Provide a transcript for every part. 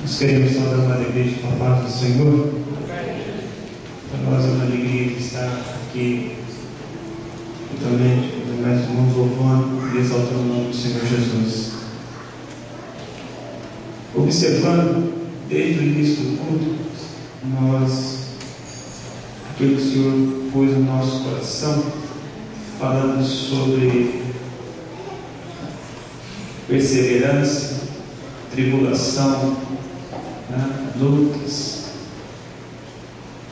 Nós queremos saudar a igreja com a paz do Senhor. Para nós é uma alegria de estar aqui, juntamente com os demais irmãos, louvando e exaltando o nome do Senhor Jesus. Observando desde o início do culto, aquilo que o Senhor pôs no nosso coração, falando sobre perseverança, tribulação, lutas,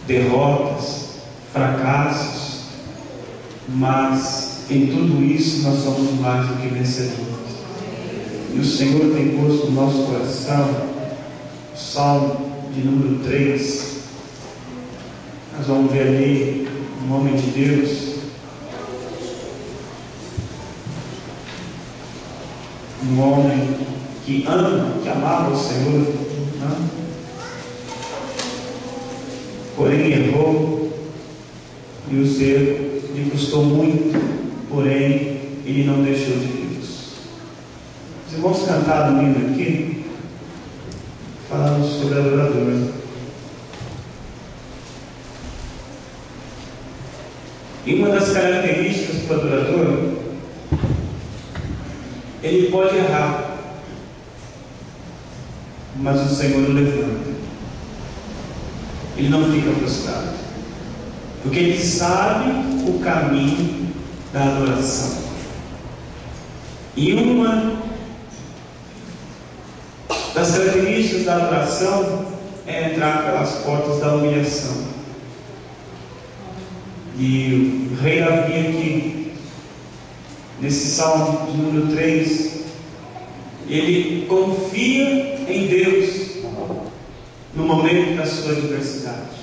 derrotas, fracassos, mas em tudo isso nós somos mais do que vencedores. E o Senhor tem posto no nosso coração o Salmo de número 3. Nós vamos ver ali um homem de Deus, um homem que ama, que amava o Senhor, porém errou, e o ser lhe custou muito, porém ele não deixou de Deus. Os irmãos cantaram um hino aqui, falando sobre adorador. E uma das características do adorador, ele pode errar, mas o Senhor o levanta. Ele não fica prostrado, porque ele sabe o caminho da adoração. E uma das características da adoração é entrar pelas portas da humilhação. E o rei Davi aqui, nesse Salmo de número 3, ele confia em Deus no momento da sua adversidade.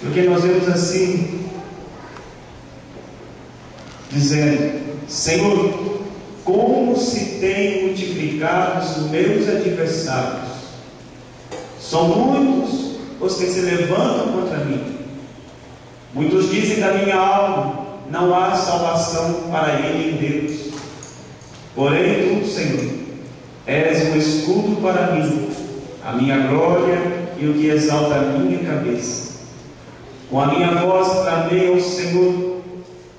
Porque nós vemos assim, dizendo: Senhor, como se têm multiplicado os meus adversários, são muitos os que se levantam contra mim. Muitos dizem da minha alma: não há salvação para ele em Deus. Porém tu, Senhor, és um escudo para mim, a minha glória e o que exalta a minha cabeça. Com a minha voz clamei ao Senhor,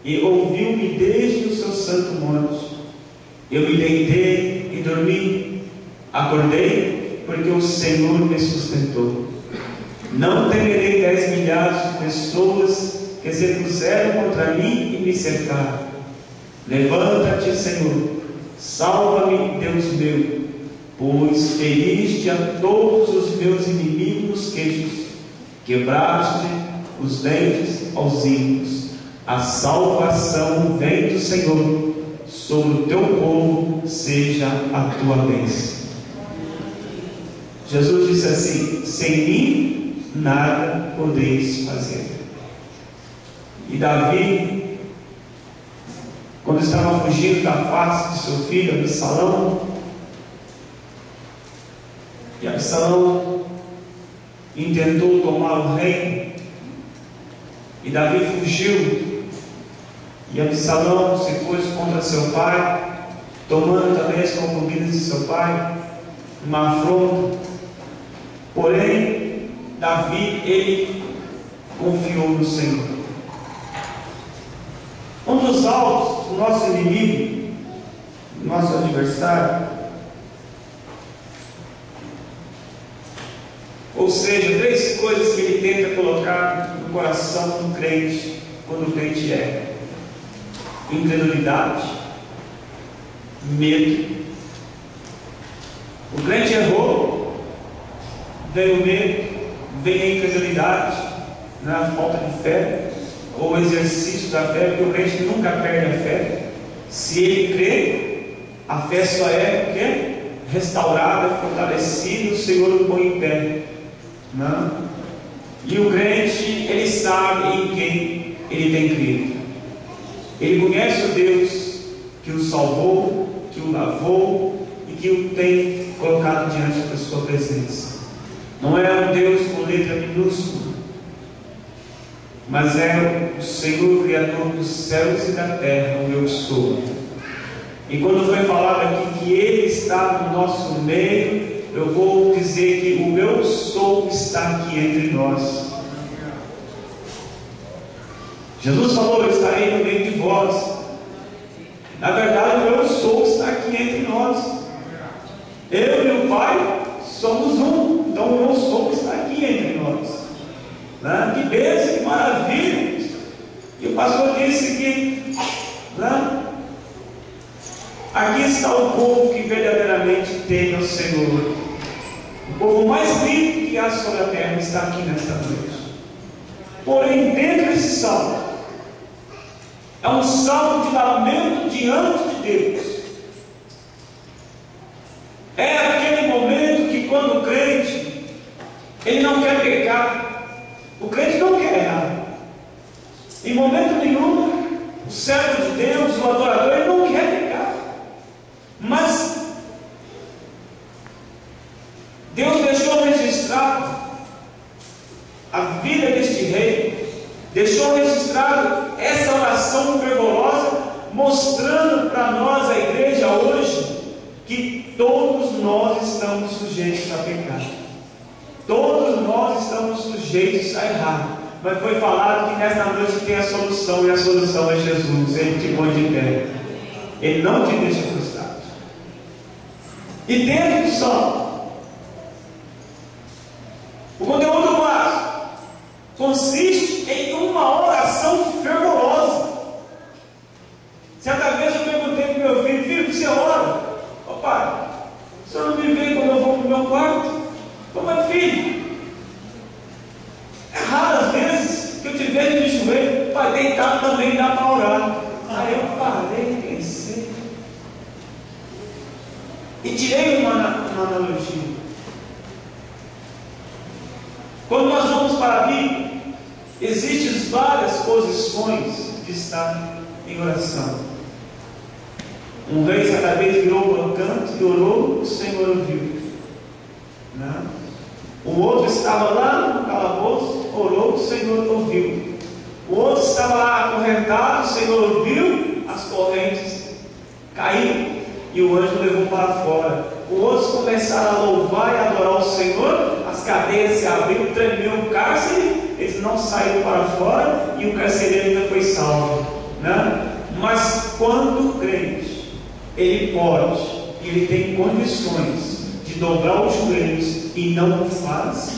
e ouviu-me desde o seu santo monte. Eu me deitei e dormi, acordei, porque o Senhor me sustentou. Não temerei 10 milhares de pessoas que se puseram contra mim e me cercaram. Levanta-te, Senhor, salva-me, Deus meu, pois feriste a todos os meus inimigos nos queixos, quebraste os dentes aos ímpios. A salvação vem do Senhor, sobre o teu povo seja a tua bênção. Jesus disse assim: sem mim nada podeis fazer. E Davi, quando estava fugindo da face de seu filho Absalão, e Absalão intentou tomar o reino, e Davi fugiu, e Absalão se pôs contra seu pai, tomando também as concubinas de seu pai, uma afronta. Porém Davi, ele confiou no Senhor. Um dos alvos do nosso inimigo, do nosso adversário, ou seja, 3 coisas que ele tenta colocar no coração do crente quando o crente erra: incredulidade, medo. O crente errou, veio o medo, vem a incredulidade, a falta de fé, ou o exercício da fé, porque o crente nunca perde a fé. Se ele crê, a fé só é restaurada, fortalecida, o Senhor o põe em pé. Não? E o crente, ele sabe em quem ele tem crido. Ele conhece o Deus que o salvou, que o lavou e que o tem colocado diante da sua presença. Não é um Deus com letra minúscula, mas é o Senhor Criador dos céus e da terra, o eu sou. E quando foi falado aqui que Ele está no nosso meio, eu vou dizer que o eu sou está aqui entre nós. Jesus falou: eu estarei no meio de vós. Na verdade, o eu sou está aqui entre nós. Eu e o Pai somos um. Então o eu sou está aqui entre nós. Né? Que bênção, que maravilha. E o pastor disse que, né? Aqui está o povo que verdadeiramente teme ao Senhor. O povo mais lindo que há sobre a terra está aqui nesta noite. Porém, dentro desse salmo, é um salmo de lamento diante de Deus. É aquele momento que, quando o crente, ele não quer pecar, o crente não quer errar. Em momento nenhum, o servo de Deus, o adorador, ele não quer pecar. Mas Deus deixou registrado a vida deste rei, deixou registrado essa oração fervorosa, mostrando para nós, a igreja hoje, que todos nós estamos sujeitos a pecar. Todos nós estamos sujeitos a errar. Mas foi falado que nesta noite tem a solução, e a solução é Jesus. Ele te põe de pé, Ele não te deixa frustrado. E dentro do salmo, o conteúdo básico consiste em uma oração fervorosa. Certa vez eu perguntei para o meu filho: filho, você ora? Ô pai, o senhor não me vê quando eu vou para o meu quarto? Como é, filho? É raro às vezes que eu te vejo de joelho. Pai, deitado também dá para orar. Aí eu parei, pensei e tirei uma analogia. Quando nós vamos para a Bíblia, existem várias posições de estar em oração. Um rei certa vez virou para o canto e orou, o Senhor ouviu. Não. O outro estava lá no calabouço, orou, o Senhor ouviu. O outro estava lá acorrentado, o Senhor ouviu, as correntes caíram e o anjo levou para fora. Os outros começaram a louvar e adorar o Senhor, as cadeias se abriram, tremeu o cárcere, eles não saíram para fora e o carcereiro ainda foi salvo. Né? Mas quando o crente, ele pode, e ele tem condições de dobrar os joelhos e não o faz,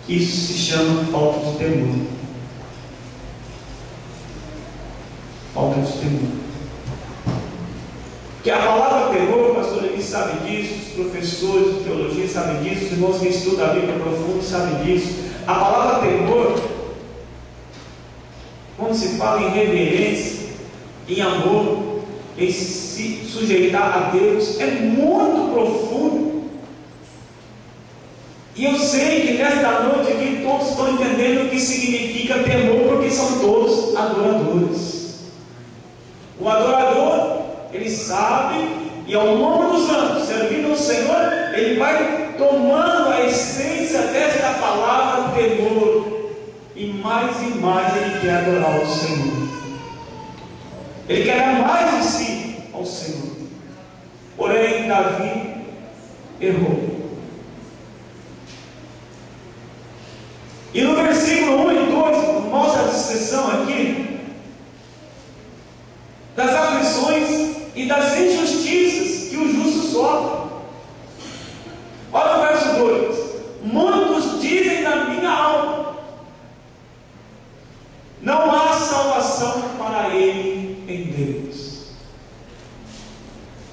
isso se chama falta de temor. Falta de temor. Porque a palavra temor, o pastor Eli sabe disso, os professores de teologia sabem disso, os irmãos que estudam a Bíblia profundo sabem disso. A palavra temor, quando se fala em reverência, em amor, em se sujeitar a Deus, é muito profundo. E eu sei que nesta noite aqui todos estão entendendo o que significa temor, porque são todos adoradores. O adorador, ele sabe, e ao longo dos anos, servindo ao Senhor, ele vai tomando a essência desta palavra temor, e mais ele quer adorar o Senhor. Ele quer dar mais de si ao Senhor. Porém, Davi errou. E no versículo 1 e 2 mostra a descrição aqui das aflições e das injustiças que o justo sofre. Olha o verso 2: muitos dizem na minha alma, não há salvação para ele em Deus.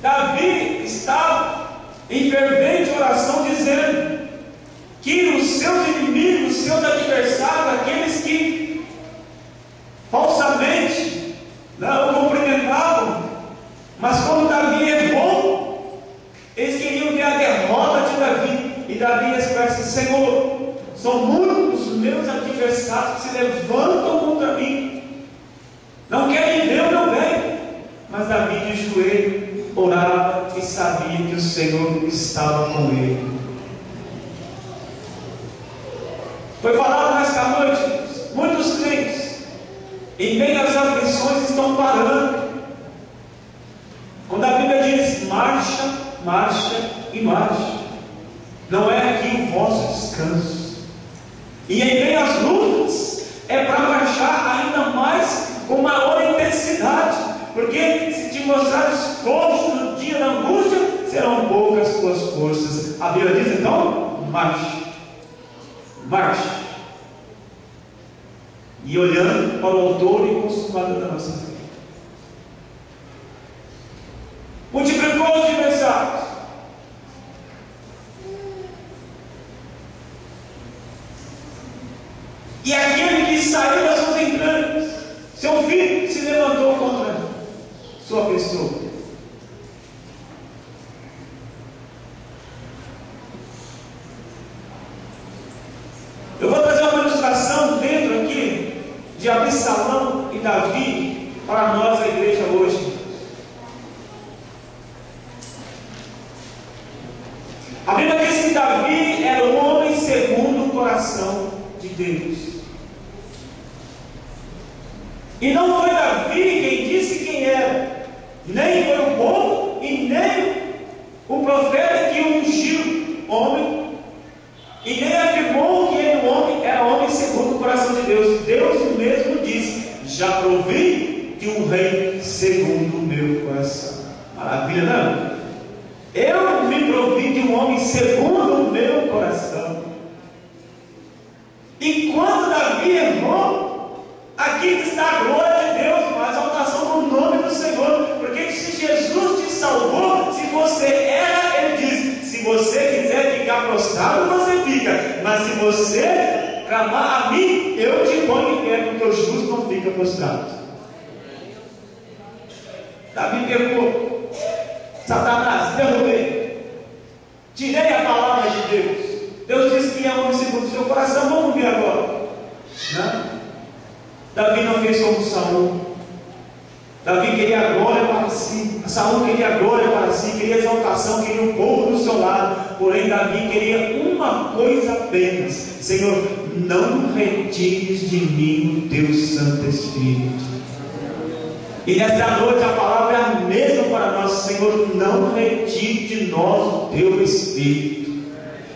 Davi estava em fervente oração dizendo que os seus inimigos, os seus adversários, aqueles que falsamente não o cumprimentavam, mas quando Davi errou, eles queriam ver a derrota de Davi. E Davi expressa: Senhor, são muitos os meus adversários que se levantam contra mim, não querem ver o meu bem. Mas Davi de joelho orava e sabia que o Senhor estava com ele. Foi falado nesta noite, muitos crentes, em meio às aflições, estão parando. Quando a Bíblia diz: marcha embaixo. Não é aqui o vosso descanso. E em meio às lutas, é para marchar ainda mais, com maior intensidade. Porque se te mostrar os esforços no dia da angústia, serão poucas as tuas forças. A Bíblia diz então: marche. Marche. E olhando para o autor e consumador da nossa fé. Multiplicou os adversários. E aquele que saiu das suas entranhas, seu filho, se levantou contra sua pessoa. Eu vou trazer uma ilustração dentro aqui de Absalão e Davi para nós, a igreja, hoje. A Bíblia diz que Davi era um homem segundo o coração de Deus. E não foi Davi quem disse quem era, nem foi o povo e nem o profeta que o ungiu homem, e nem afirmou que ele era homem segundo o coração de Deus. Deus mesmo disse: já provei de um rei segundo o meu coração. Maravilha, não? Eu me provi de um homem segundo o meu coração. E quando Davi errou, aqui está a glória de Deus, a exaltação do nome do Senhor. Porque se Jesus te salvou, se você erra, Ele diz: se você quiser ficar prostrado, você fica. Mas se você clamar a mim, eu te ponho em pé, porque o justo não fica prostrado. Davi pegou: Satanás, derrubei, tirei a palavra de Deus. Deus disse que é homem segundo o seu coração. Vamos ver agora, né? Davi não fez como Saul. Davi queria a glória para si. Saul queria a glória para si, queria exaltação, queria o povo do seu lado. Porém Davi queria uma coisa apenas: Senhor, não retires de mim o teu Santo Espírito. E nesta noite a palavra é a mesma para nós: Senhor, não retire de nós o teu Espírito.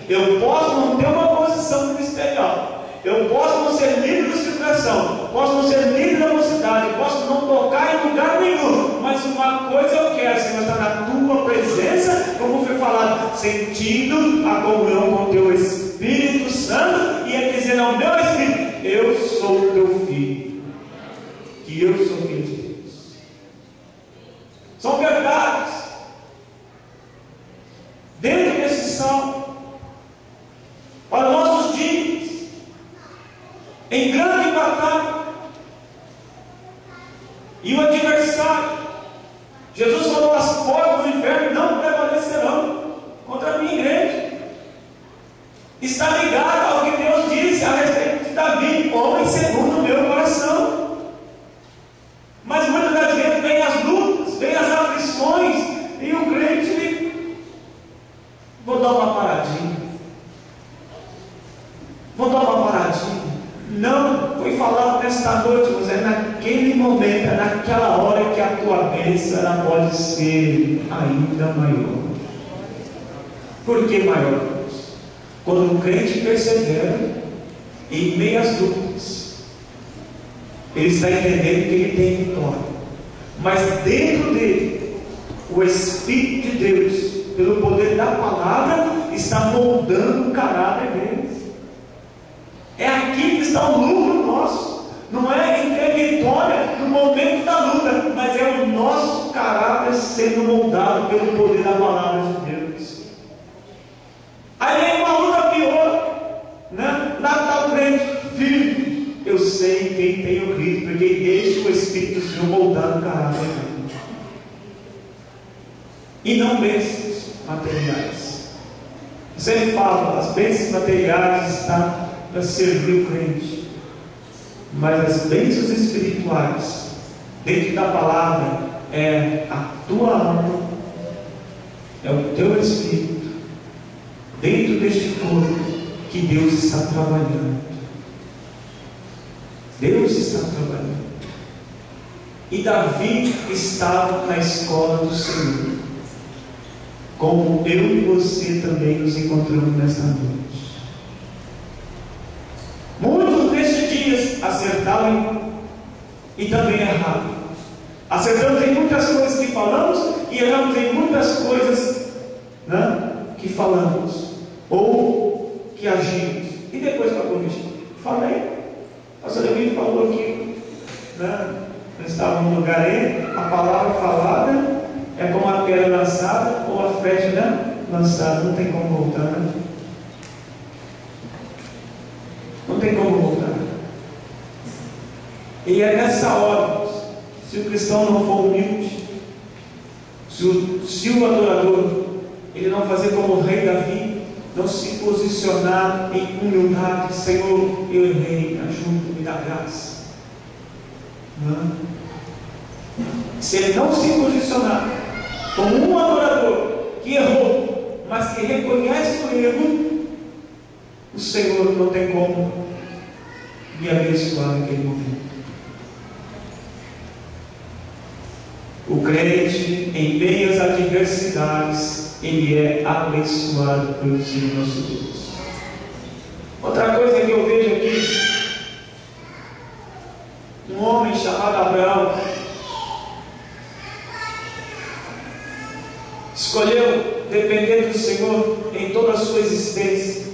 Eu posso não ter uma posição ministerial, eu posso não ser líder de circulação, posso não ser líder da mocidade, posso não tocar em lugar nenhum, mas uma coisa eu quero, Senhor, estar na tua presença, como foi falado, sentindo a comunhão com o teu Espírito Santo, e é dizer ao meu Espírito: eu sou o teu filho, que eu sou filho de Deus. São verdades dentro desse salmo para nossos dias, em grande batalha. E o adversário, Jesus falou: as portas do inferno não prevalecerão contra a minha igreja. Está ligado ao que Deus disse a respeito de Davi, homem segundo o meu coração. Mas muitas das vezes vem as lutas, vem as aflições, e o crente: vou dar uma paradinha. Vou dar uma paradinha. Não foi falado nesta noite, mas é naquele momento, é naquela hora que a tua bênção ela pode ser ainda maior. Por que maior? Quando o crente persevera em meio às lutas, ele está entendendo que ele tem vitória, mas dentro dele o Espírito de Deus, pelo poder da palavra, está moldando o caráter dele. É aqui que está o lucro nosso. Não é em ter vitória no momento da luta, mas é o nosso caráter sendo moldado pelo poder da palavra de Deus. Aí vem uma luta pior, né? Lá está o crente: filho, eu sei quem tem o Cristo, porque deixa o Espírito do Senhor moldar o caráter dele. E não bênçãos materiais. Você fala, as bênçãos materiais estão para servir o crente, mas as bênçãos espirituais dentro da palavra é a tua alma, é o teu espírito, dentro deste corpo que Deus está trabalhando. Deus está trabalhando. E Davi estava na escola do Senhor. como eu e você também nos encontramos nesta noite. Muitos nestes dias acertaram e também erraram. Acertamos em muitas coisas que falamos e erramos em muitas coisas, né, que falamos ou que agimos. E depois para corrigir, falei, o pastor Emílio falou aqui, né? Nós estávamos no lugar aí, a palavra falada é como a pedra lançada ou a flecha, né, lançada, não tem como voltar, né? Não tem como voltar. E é nessa hora, se o cristão não for humilde, se o adorador ele não fazer como o rei Davi, não se posicionar em humildade, Senhor, eu errei, me ajuda, me dá graça. Não. Se ele não se posicionar como um adorador que errou, mas que reconhece o erro, o Senhor não tem como me abençoar naquele momento. O crente, em meio às adversidades, ele é abençoado pelo Senhor nosso Deus. Outra coisa que eu vejo aqui, um homem chamado Abraão escolheu depender do Senhor em toda a sua existência.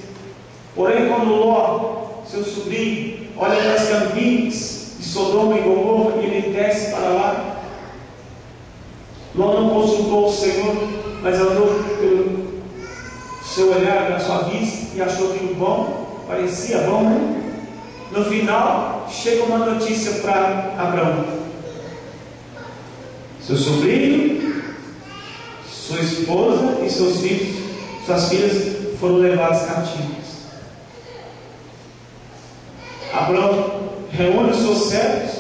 Porém, quando Ló, seu sobrinho, olha para as campinas de Sodoma e Gomorra e ele desce para lá, Ló não consultou o Senhor, mas andou pelo seu olhar, da sua vista, e achou aquilo bom, parecia bom, né? No final, chega uma notícia para Abraão: seu sobrinho, sua esposa e seus filhos, suas filhas foram levados cativos. Abraão reúne os seus servos,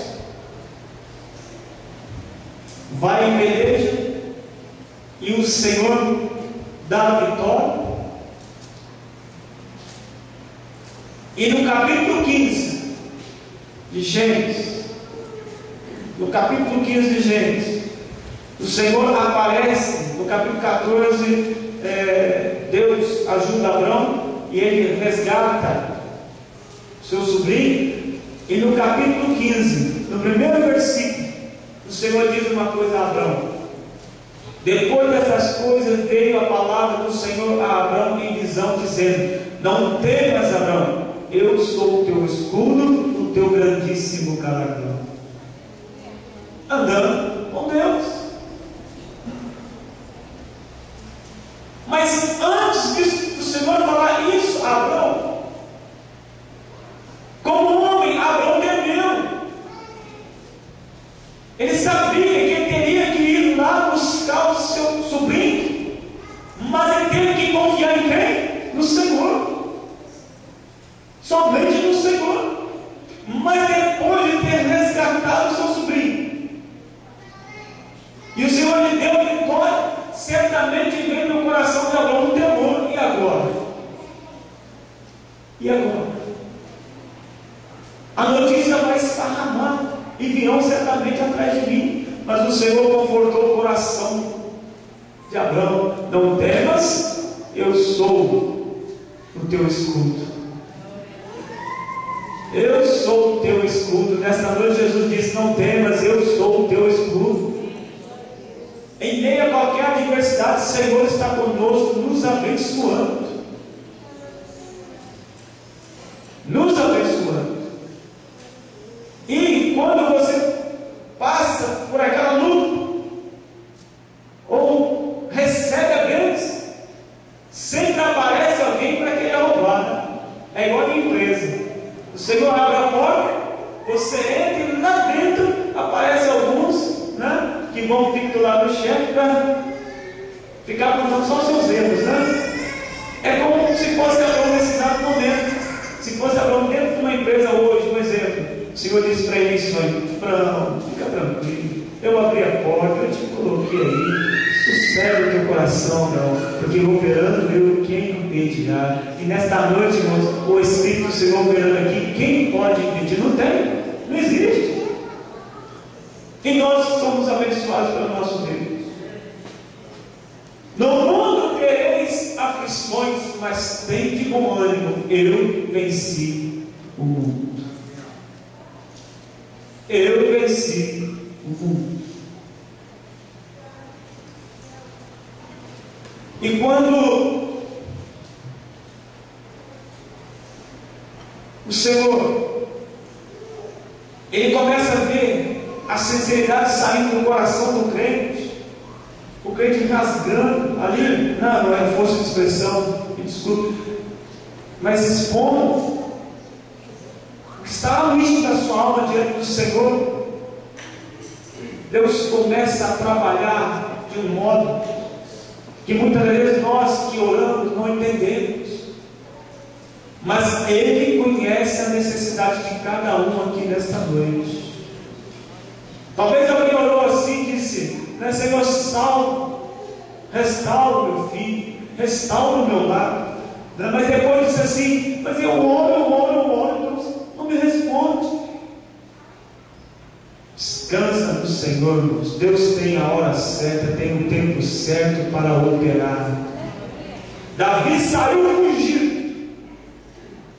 vai em peleja, e o Senhor dá a vitória. E no capítulo 15 de Gênesis, o Senhor aparece. No capítulo 14, Deus ajuda Abraão e ele resgata seu sobrinho. E no capítulo 15, no primeiro versículo, o Senhor diz uma coisa a Abraão: depois dessas coisas veio a palavra do Senhor a Abraão em visão, dizendo: não temas, Abraão, eu sou o teu escudo, o teu grandíssimo galardão. Andando com Deus. Mas antes do Senhor falar isso a Abraão, como homem, Abraão temeu. Ele sabia que ele teria que ir lá buscar o seu sobrinho, mas ele teve que confiar em quem? No Senhor. Somente no Senhor. Mas depois de ter resgatado o seu sobrinho, e o Senhor lhe deu a vitória, certamente veio no coração de Abraão um temor. E agora? E agora? A notícia vai esparramar e virão certamente atrás de mim. Mas o Senhor confortou o coração de Abraão: não temas, eu sou o teu escudo. Eu sou o teu escudo. Nesta noite Jesus disse: não temas, eu sou o teu escudo. Em meio a qualquer adversidade, o Senhor está conosco, nos abençoando. Nos abençoando. E quando você passa por aquela luta, ou recebe a bênção, sempre aparece alguém para querer roubar. É igual a empresa. O Senhor abre a porta, você entra e lá dentro aparecem alguns, né, que vão ficar do lado do chefe para ficar contando só os seus erros, né? É como se fosse Abraão nesse exato momento. Se fosse Abraão dentro de uma empresa hoje, um exemplo, o Senhor disse para ele: Abraão, fica tranquilo, eu abri a porta, eu te coloquei aí, sossega o teu coração, Abraão, porque operando eu, quem não impedirá? E nesta noite, irmãos, o Espírito do Senhor operando aqui, quem pode impedir? Não tem, não existe. E nós somos abençoados pelo nosso Deus. No mundo mas tem de bom ânimo, eu venci o mundo. Eu venci o mundo. E quando o Senhor, Ele começa a ver a sinceridade saindo do coração do crente, o crente rasgando ali, não é força de expressão, me desculpe, mas expondo o que está no íntimo da sua alma diante do Senhor, Deus começa a trabalhar de um modo que muitas vezes nós que oramos não entendemos, mas Ele conhece a necessidade de cada um aqui nesta noite. Talvez alguém orou assim e disse, Senhor, salva, restaura meu filho, restaura o meu lar, mas depois disse assim, mas eu oro, Deus não me responde. Descansa no Senhor, irmãos. Deus tem a hora certa, tem o tempo certo para operar. Davi saiu fugindo.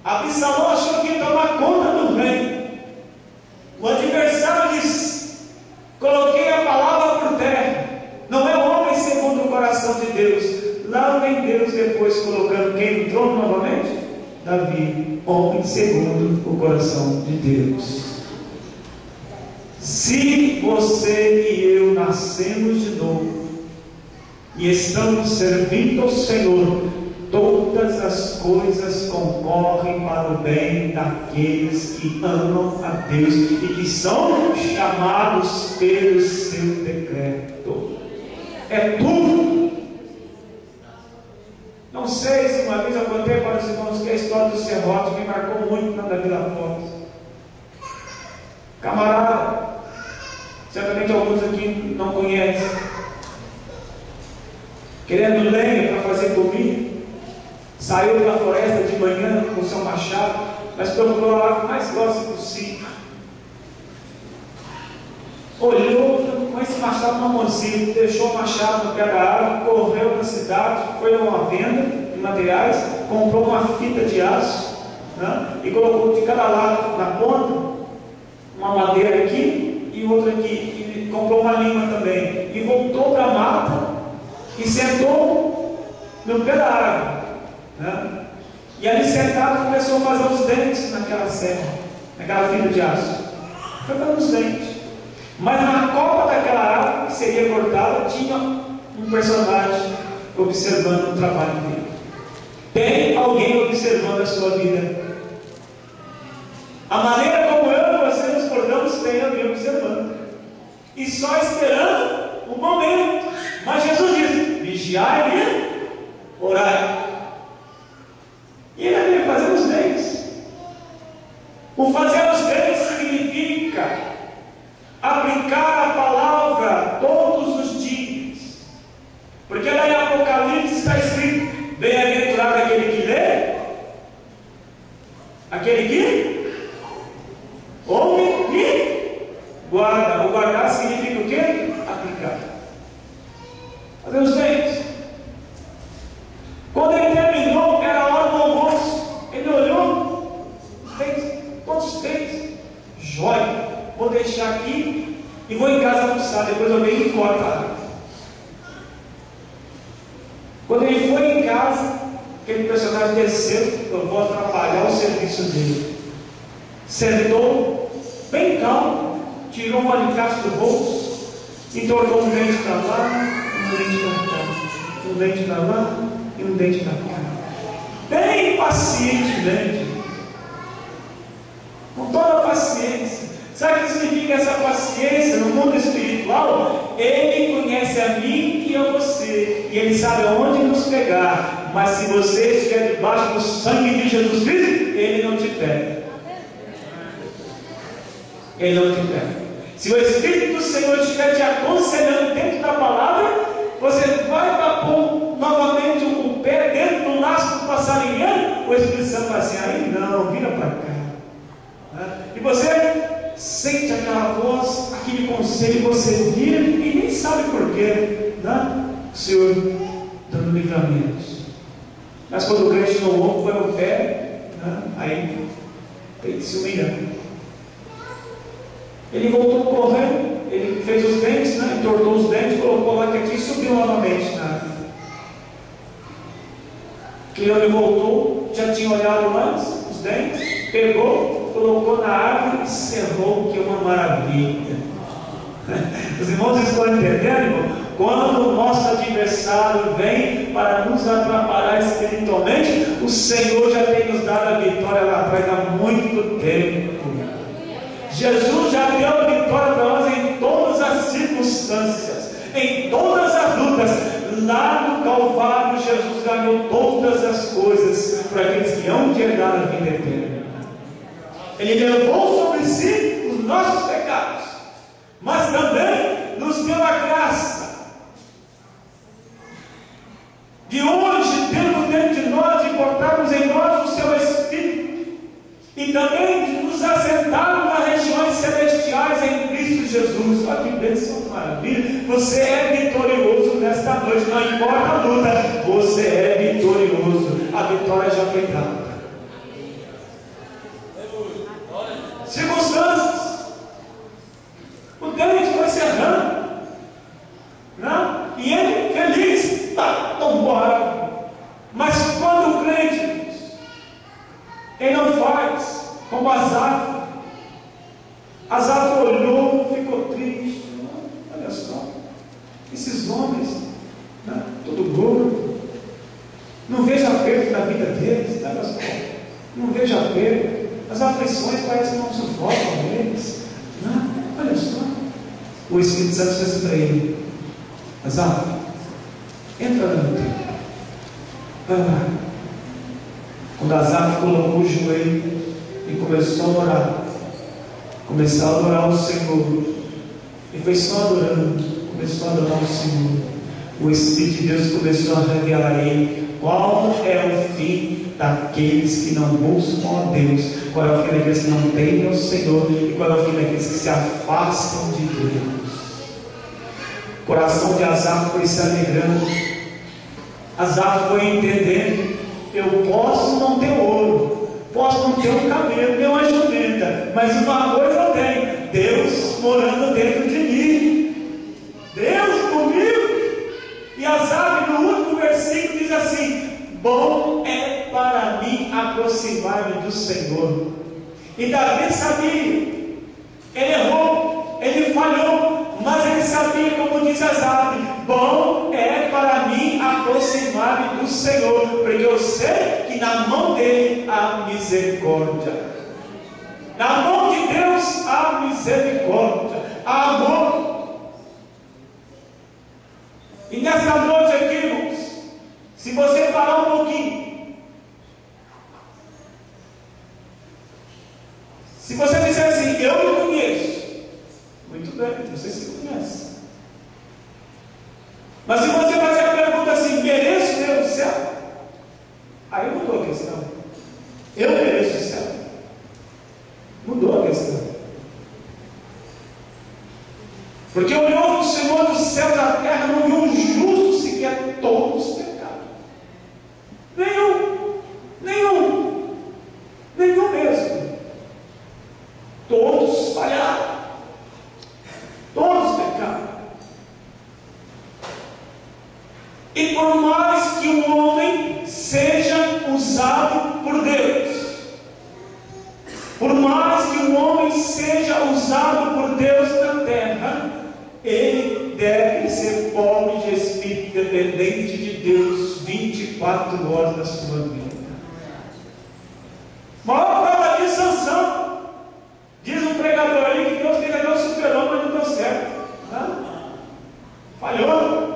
Absalão achou que ia tomar conta do reino. O adversário disse, coloquei a palavra por terra. Não é homem segundo o coração de Deus. Lá vem Deus depois colocando quem no trono novamente? Davi, homem segundo o coração de Deus. Se você e eu nascemos de novo e estamos servindo ao Senhor, todas as coisas concorrem para o bem daqueles que amam a Deus e que são chamados pelo seu decreto. É tudo. Não sei se uma vez eu contei para os irmãos que a história do serrote me marcou muito na da Vila Forte. Camarada, certamente alguns aqui não conhecem, querendo lenha para fazer comida, saiu da floresta de manhã com seu machado, mas procurou a árvore mais grossa possível. Olhou com esse machado no mãozinho, deixou o machado no pé da árvore, correu na cidade, foi a uma venda de materiais, comprou uma fita de aço, né, e colocou de cada lado na ponta uma madeira aqui e outra aqui, e comprou uma lima também, e voltou para a mata e sentou no pé da árvore, né? E ali sentado começou a fazer os dentes naquela serra, naquela fita de aço. Foi fazendo os dentes, mas na copa daquela árvore que seria cortada tinha um personagem observando o trabalho dele. Tem alguém observando a sua vida. A maneira como eu e você nos portamos, tem alguém observando e só esperando o momento. Mas Jesus diz, vigiai e orai. E ele ali fazendo os dentes. O fazer os dentes significa aplicar a palavra todos os dias, porque lá em Apocalipse está escrito, bem-aventurado aquele que lê, aquele que ouve e guarda. O guardar significa o quê? Aplicar. Fazer os dentes. Quando ele terminou, era a hora do almoço. Ele olhou os dentes, todos os dentes. Jóia, vou deixar aqui e vou em casa almoçar. Depois eu venho e corto a árvore. Quando ele foi em casa, aquele personagem desceu, eu vou atrapalhar o serviço dele. Sentou, bem calmo, tirou um alicate do bolso e tornou um dente para lá, um dente para cá, um dente para lá e um dente para cá. Bem pacientemente, com toda a paciência. Sabe o que significa essa paciência no mundo espiritual? Ele conhece a mim e a você, e Ele sabe aonde nos pegar. Mas se você estiver debaixo do sangue de Jesus Cristo, Ele não te pega. Ele não te pega. Se o Espírito do Senhor estiver te aconselhando dentro da palavra, você vai pôr novamente o pé dentro do laço do passarinhando, o Espírito Santo vai assim, aí não, vira para cá. E você sente aquela voz, aquele conselho, você vira e nem sabe porquê, né? O Senhor dando livramentos. Mas quando o crente não ouve, põe o pé, né? Aí tem que se humilhar. Ele voltou correndo, ele fez os dentes, né? Entortou os dentes, colocou lá que aqui e subiu novamente na árvore. Aquele homem voltou, já tinha olhado antes os dentes, pegou, colocou na árvore e cerrou, que é uma maravilha. Os irmãos estão entendendo, irmão? Quando o nosso adversário vem para nos atrapalhar espiritualmente, o Senhor já tem nos dado a vitória lá atrás há muito tempo. Jesus já deu a vitória para nós em todas as circunstâncias, em todas as lutas. Lá no Calvário, Jesus ganhou todas as coisas para aqueles que hão de herdar a vida eterna. Ele levou sobre si os nossos pecados, mas também nos deu a graça de hoje termos dentro de nós e portarmos em nós o seu Espírito, e também de nos assentarmos nas regiões celestiais em Cristo Jesus. Olha que bênção, maravilha! Você é vitorioso nesta noite, não importa a luta, você é vitorioso, a vitória já foi dada. Circunstâncias, o dente foi cerrando, não? E ele feliz, tombou a árvore. Mas quando o crente, ele não faz como Asaf. Asaf olhou, ficou triste. Olha só, esses homens, né, todo gordo, não vejo aperto na vida deles, olha só, não vejo aperto. As aflições parecem que não sufocam eles, né? Olha só. O Espírito Santo disse para ele: Asaf, entra no templo. Quando Asaf colocou o joelho e começou a orar, começou a adorar o Senhor, e foi só adorando, começou a adorar o Senhor, o Espírito de Deus começou a revelar a ele qual é o fim daqueles que não buscam a Deus, qual é o fim daqueles que não temem ao Senhor, e qual é o fim daqueles que se afastam de Deus. O coração de Asaf foi se alegrando. Asaf foi entendendo: eu posso não ter ouro, posso não ter um camelo, nem uma jumenta, mas uma coisa eu tenho: Deus morando dentro de mim, Deus comigo. E Asaf, no último versículo, diz assim: bom é para mim aproximar-me do Senhor. E Davi sabia, ele errou, ele falhou, mas ele sabia, como diz Asaf: bom é para mim aproximar-me do Senhor, porque eu sei que na mão dele há misericórdia, na mão de Deus há misericórdia, há amor. E nessa noite aqui, irmãos, se você parar um pouquinho, se você disser assim: eu me conheço, muito bem, você se conhece. Mas se você fazer a pergunta assim: mereço ter o céu? Aí mudou a questão. Eu mereço o céu. Mudou a questão. Porque olhou o Senhor do céu e da terra, não viu um justo sequer, todos pecaram. Nenhum mesmo. Todos falharam. Todos pecaram. E por mais que o homem seja usado por Deus, por mais que o homem seja usado por Deus na terra, ele deve ser pobre de espírito, dependente de Deus 24 horas da sua vida. Maior prova disso, Sansão. Diz um pregador aí que Deus fez até o super-homem, mas não deu certo. Falhou.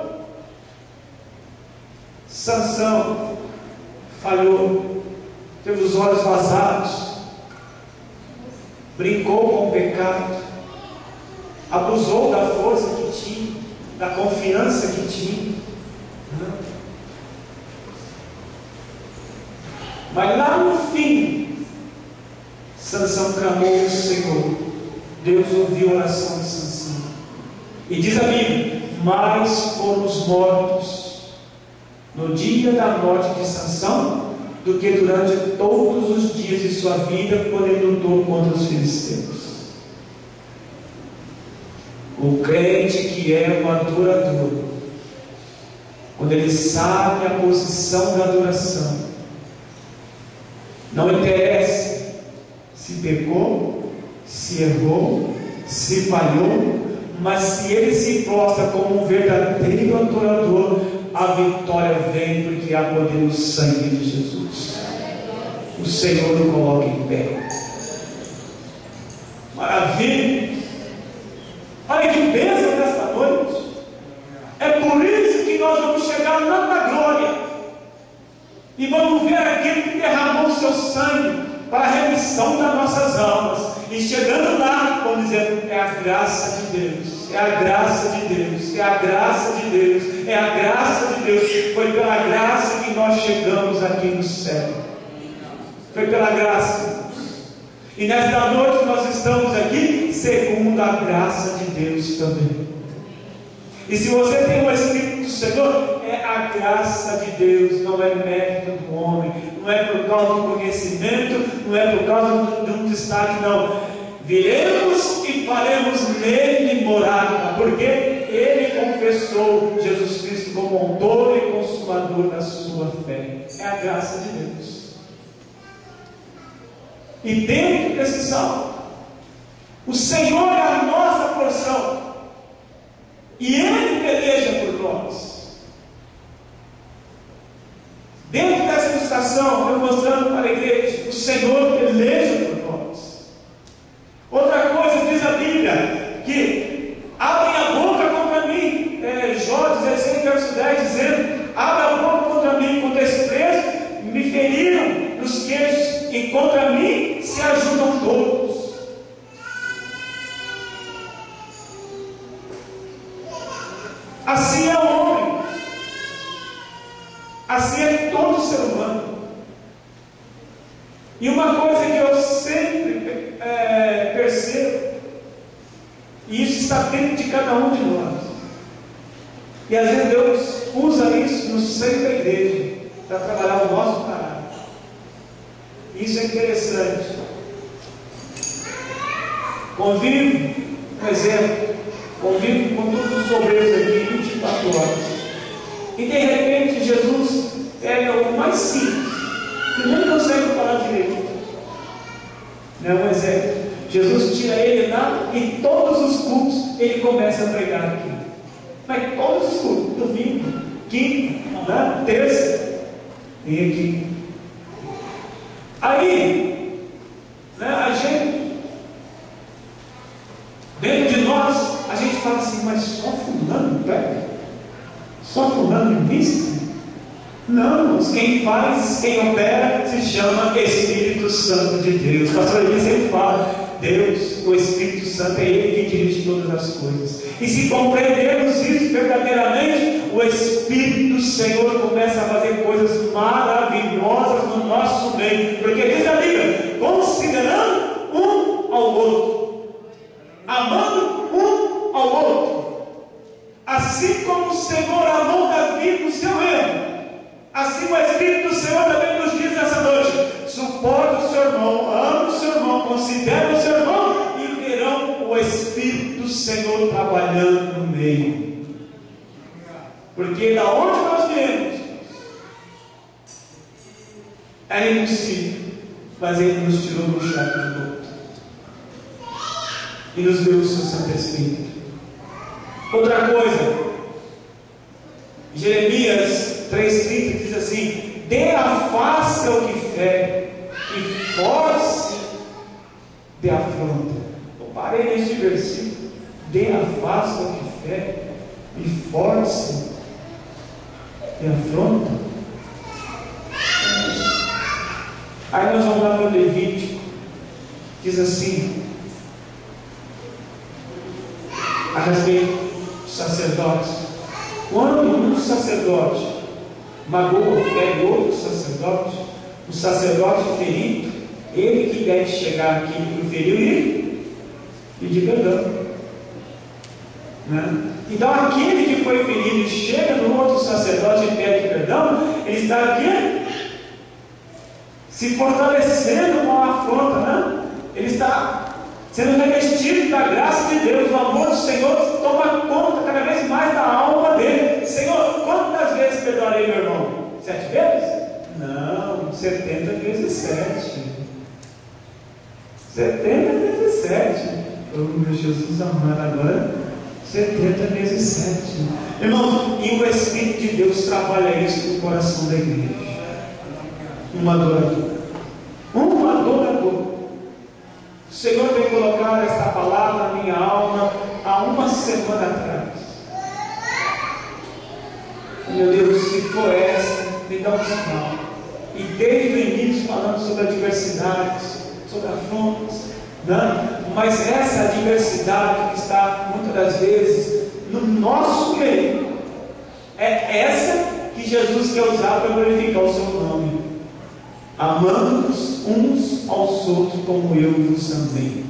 Sansão falhou, teve os olhos vazados, brincou com o pecado, abusou da força que tinha, da confiança que tinha. Mas lá no fim, Sansão clamou ao Senhor. Deus ouviu a oração de Sansão. E diz a Bíblia: mais fomos mortos no dia da morte de Sansão do que durante todos os dias de sua vida, quando ele lutou contra os filisteus. O crente que é um adorador, quando ele sabe a posição da adoração, não interessa se pecou, se errou, se falhou, mas se ele se prostra como um verdadeiro adorador, a vitória vem, porque há poder no sangue de Jesus. O Senhor o coloca em pé. Maravilha! Olha que bênção nesta noite. É por isso que nós vamos chegar lá na glória e vamos ver aquele que derramou o seu sangue para a remissão das nossas almas. E chegando lá, vamos dizer, é a graça de Deus, é a graça de Deus, é a graça de Deus, é a graça de Deus. Foi pela graça que nós chegamos aqui no céu. Foi pela graça. E nesta noite nós estamos aqui segundo a graça de Deus também. E se você tem o Espírito do Senhor, é a graça de Deus, não é mérito do homem, não é por causa do conhecimento, não é por causa de um destaque, não. Viremos e faremos nele morada, porque ele confessou Jesus Cristo como autor e consumador da sua fé. É a graça de Deus. E dentro desse salmo, o Senhor é a nossa porção, e Ele peleja por nós. Dentro dessa ilustração, eu mostrando para a igreja, o Senhor peleja por nós. Outra coisa, diz a Bíblia, que abrem a boca contra mim, Jó 16, verso 10, dizendo: abre a boca contra mim, com desprezo me feriram nos queixos, e contra mim se ajudam todos. Assim é o homem, assim é todo ser humano. E uma coisa que eu sempre percebo, e isso está dentro de cada um de nós, e às vezes Deus usa isso no seio da igreja para trabalhar o nosso caráter. Isso é interessante. Convivo, um exemplo, convivo com todos os obreiros aqui 24 horas. E de repente Jesus pega o mais simples, que nem consegue falar direito. Não é um exemplo. Jesus tira ele lá e todos os cultos ele começa a pregar aqui. Mas todos os cultos, domingo, quinta, terça, e aqui. Aí, a gente, dentro de nós, a gente fala assim: mas só fulano pega? Só fulano ministra? Não, quem faz, quem opera, se chama Espírito Santo de Deus. O pastor Elias sempre fala: Deus, o Espírito Santo, é Ele que dirige todas as coisas. E se compreendermos isso verdadeiramente, o Espírito do Senhor começa a fazer coisas maravilhosas no nosso meio. Porque diz a Bíblia: considerando um ao outro, amando um ao outro, assim como o Senhor amou Davi no seu erro, assim o Espírito do Senhor também nos diz nessa noite: suporte o seu irmão, ame o seu irmão, considere o seu irmão, e verão o Espírito do Senhor trabalhando no meio. Porque da onde nós viemos é impossível, mas Ele nos tirou do chato do outro e nos deu o seu Santo Espírito. Outra coisa, Jeremias 3,30 diz assim: dê a face ao que fere e force de afronta. Eu parei neste versículo: dê a face ao que fere e force de afronta. Aí nós vamos lá para o Levítico, diz assim a respeito dos sacerdotes: quando um sacerdote magoa, fere outro sacerdote, o sacerdote ferido, ele que deve chegar aqui que o feriu e pedir perdão, né? Então aquele que foi ferido chega no outro sacerdote e pede perdão, Ele está aqui se fortalecendo com a afronta, né? Ele está sendo revestido da graça de Deus. O amor do Senhor toma conta cada vez mais da alma dele. Senhor, quantas vezes perdoarei meu irmão? 7 vezes? Não, 70 vezes 7. 70 vezes 7. Oh, meu Jesus amado, agora 70 vezes 7. Irmãos, e o Espírito de Deus trabalha isso no coração da igreja. Um adorador. Um adorador. O Senhor veio colocar esta palavra na minha alma há uma semana atrás. Meu Deus, se for essa, me dá um sinal. E desde o início falando sobre adversidades, sobre afrontas, né? Mas essa adversidade que está muitas das vezes no nosso meio, é essa que Jesus quer usar para glorificar o seu nome. Amando-nos uns aos outros como eu vos amei.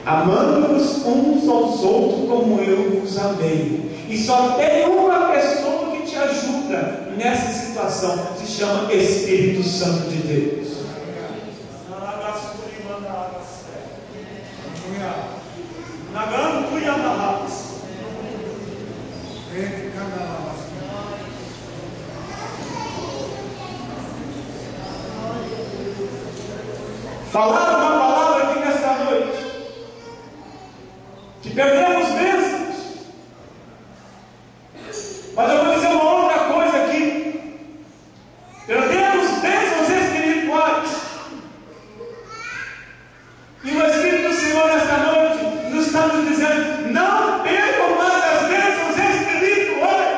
Amando-nos uns aos outros como eu vos amei. E só tem uma pessoa que te ajuda nessa situação, se chama Espírito Santo de Deus. Falaram uma palavra aqui nesta noite, que perdemos bênçãos, mas eu vou dizer uma outra coisa aqui: perdemos bênçãos espirituais, e o Espírito do Senhor nesta noite nos está nos dizendo: não percam mais as bênçãos espirituais.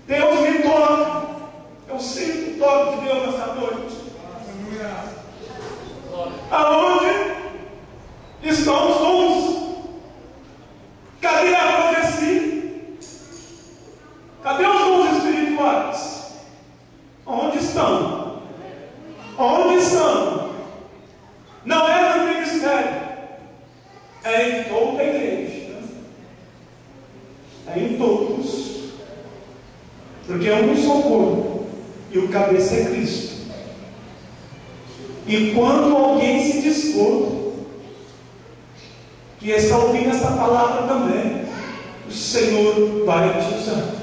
Deus me toca. Eu sinto o toque de Deus nessa noite. Aonde estão os dons? Cadê a profecia? Cadê os dons espirituais? Onde estão? Onde estão? Não é no ministério, é em toda a igreja, é em todos. Porque é um só corpo e o cabeça é Cristo. E quando alguém se dispor, que está ouvindo esta palavra também, o Senhor vai te usar.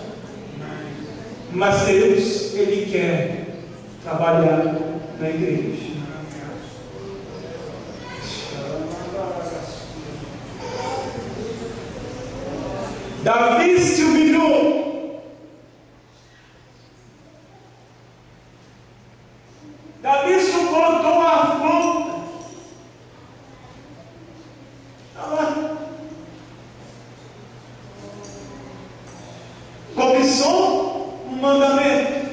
Mas Deus, Ele quer trabalhar na igreja. Davi se humilhou. Davi suportou a afronta. Cobiçou um mandamento,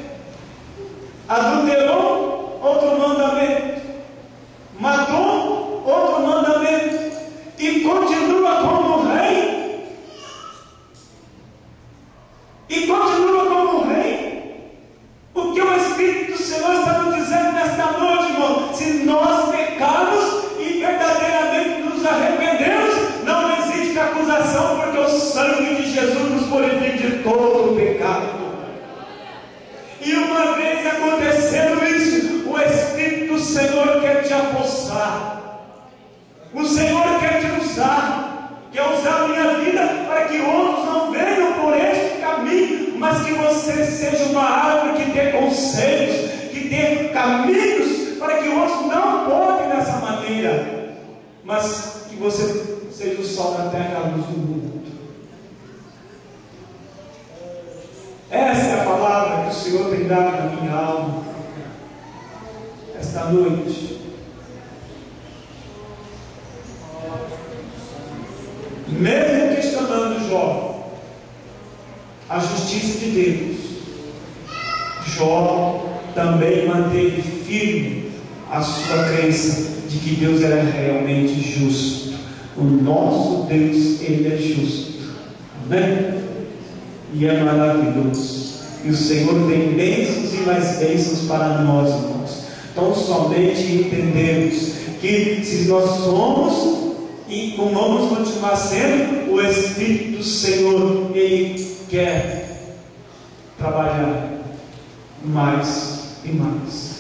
adulterou outro mandamento, matou outro mandamento, e continua como rei. E continua como rei. O que o Espírito do Senhor está nos dizendo nesta noite, irmão? Se nós pecarmos e verdadeiramente nos arrependemos, não existe acusação, porque o sangue de Jesus nos purifica de todo o pecado. E uma vez acontecendo isso, o Espírito do Senhor quer te apossar. O Senhor quer te usar, quer usar a minha vida para que outros não venham por este caminho, mas que você seja uma árvore que dê conselhos, que dê caminhos para que outros não podem dessa maneira, mas que você seja o sol da terra e a luz do mundo. Essa é a palavra que o Senhor tem dado na minha alma esta noite. Mesmo questionando Jó, a justiça de Deus, Jó também manteve firme a sua crença de que Deus era realmente justo. O nosso Deus, Ele é justo. Amém? E é maravilhoso. E o Senhor tem bênçãos e mais bênçãos para nós, irmãos. Então somente entendemos que se nós somos e como vamos continuar sendo, o Espírito do Senhor, Ele quer trabalhar mais e mais.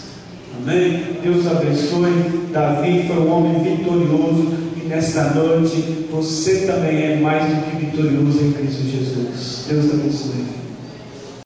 Amém? Deus abençoe. Davi foi um homem vitorioso, e nesta noite você também é mais do que vitorioso em Cristo Jesus. Deus abençoe.